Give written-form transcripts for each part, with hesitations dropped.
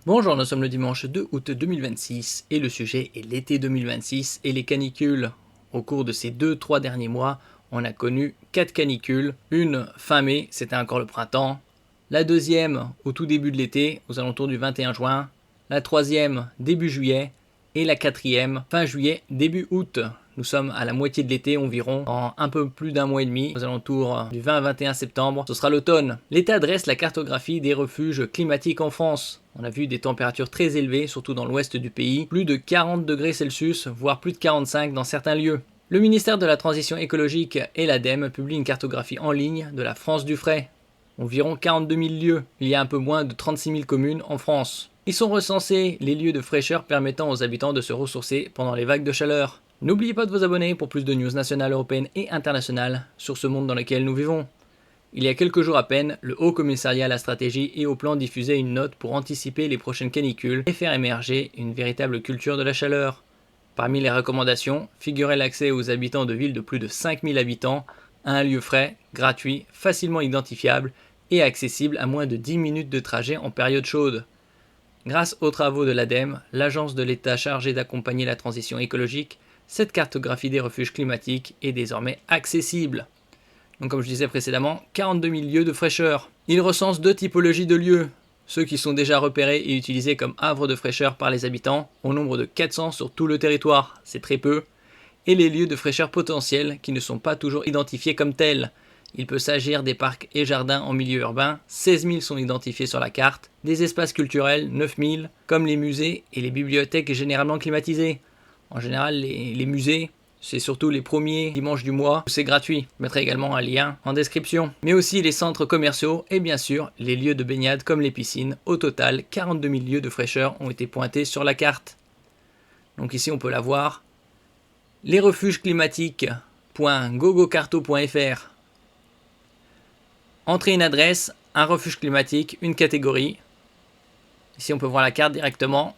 Bonjour, nous sommes le dimanche 2 août 2026 et le sujet est l'été 2026 et les canicules. Au cours de ces 2-3 derniers mois, on a connu 4 canicules. Une fin mai, c'était encore le printemps. La deuxième au tout début de l'été, aux alentours du 21 juin. La troisième début juillet. Et la quatrième fin juillet, début août. Nous sommes à la moitié de l'été environ, en un peu plus d'un mois et demi, aux alentours du 20-21 septembre, ce sera l'automne. L'État dresse la cartographie des refuges climatiques en France. On a vu des températures très élevées, surtout dans l'ouest du pays, plus de 40 degrés Celsius, voire plus de 45 dans certains lieux. Le ministère de la Transition écologique et l'ADEME publient une cartographie en ligne de la France du frais. Environ 42 000 lieux, il y a un peu moins de 36 000 communes en France. Ils sont recensés les lieux de fraîcheur permettant aux habitants de se ressourcer pendant les vagues de chaleur. N'oubliez pas de vous abonner pour plus de news nationales, européennes et internationales sur ce monde dans lequel nous vivons. Il y a quelques jours à peine, le Haut Commissariat à la Stratégie et au Plan diffusait une note pour anticiper les prochaines canicules et faire émerger une véritable culture de la chaleur. Parmi les recommandations, figurait l'accès aux habitants de villes de plus de 5000 habitants à un lieu frais, gratuit, facilement identifiable et accessible à moins de 10 minutes de trajet en période chaude. Grâce aux travaux de l'ADEME, l'agence de l'État chargée d'accompagner la transition écologique, cette cartographie des refuges climatiques est désormais accessible. Donc comme je disais précédemment, 42 000 lieux de fraîcheur. Il recense deux typologies de lieux. Ceux qui sont déjà repérés et utilisés comme havre de fraîcheur par les habitants, au nombre de 400 sur tout le territoire, c'est très peu. Et les lieux de fraîcheur potentiels qui ne sont pas toujours identifiés comme tels. Il peut s'agir des parcs et jardins en milieu urbain, 16 000 sont identifiés sur la carte, des espaces culturels, 9 000, comme les musées et les bibliothèques généralement climatisées. En général, les musées, c'est surtout les premiers dimanches du mois où c'est gratuit. Je mettrai également un lien en description. Mais aussi les centres commerciaux et bien sûr les lieux de baignade comme les piscines. Au total, 42 000 lieux de fraîcheur ont été pointés sur la carte. Donc ici on peut la voir. Les refuges climatiques.gogocarto.fr. Entrez une adresse, un refuge climatique, une catégorie. Ici on peut voir la carte directement.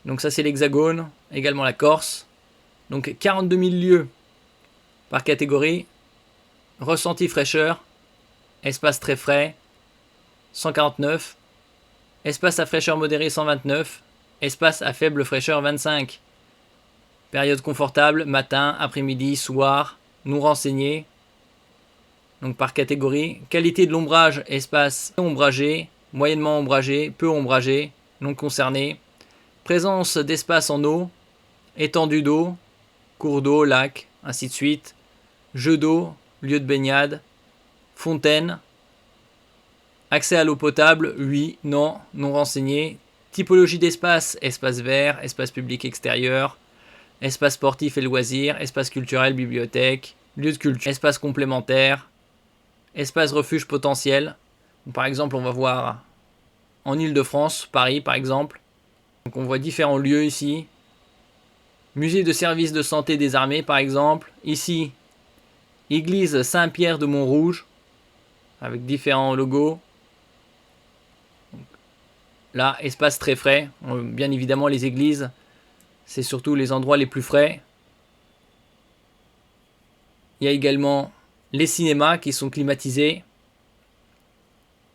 Donc ça c'est l'Hexagone, également la Corse. Donc 42 000 lieux par catégorie. Ressenti fraîcheur, espace très frais, 149. Espace à fraîcheur modérée, 129. Espace à faible fraîcheur, 25. Période confortable, matin, après-midi, soir. Nous renseigner. Donc par catégorie. Qualité de l'ombrage, espace ombragé, moyennement ombragé, peu ombragé, non concerné. Présence d'espace en eau, étendue d'eau, cours d'eau, lac, ainsi de suite. Jeux d'eau, lieu de baignade, fontaine. Accès à l'eau potable, oui, non, non renseigné. Typologie d'espace, espace vert, espace public extérieur, espace sportif et loisirs, espace culturel, bibliothèque, lieu de culture, espace complémentaire, espace refuge potentiel. Par exemple, on va voir en Île-de-France, Paris par exemple. Donc on voit différents lieux ici. Musée de services de santé des armées par exemple. Ici, église Saint-Pierre de Montrouge, avec différents logos. Donc, là, espace très frais. Bien évidemment, les églises, c'est surtout les endroits les plus frais. Il y a également les cinémas qui sont climatisés.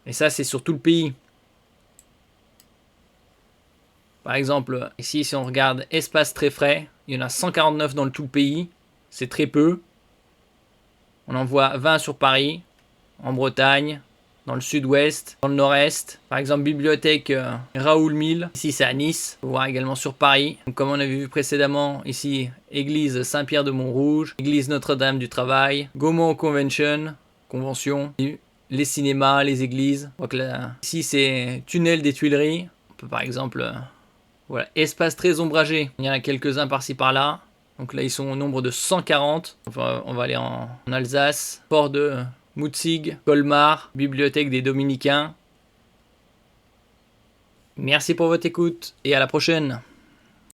Et ça, c'est sur tout le pays. Par exemple, ici, si on regarde espace très frais, il y en a 149 dans tout le pays. C'est très peu. On en voit 20 sur Paris, en Bretagne, dans le sud-ouest, dans le nord-est. Par exemple, bibliothèque Raoul Mille. Ici, c'est à Nice. On peut voir également sur Paris. Donc, comme on avait vu précédemment, ici, église Saint-Pierre de Montrouge, église Notre-Dame du Travail, Gaumont Convention, les cinémas, les églises. Donc là, ici, c'est tunnel des Tuileries. On peut par exemple... Voilà, espace très ombragé. Il y en a quelques-uns par-ci par-là. Donc là, ils sont au nombre de 140. Enfin, on va aller en Alsace. Port de Mutzig, Colmar, bibliothèque des Dominicains. Merci pour votre écoute et à la prochaine.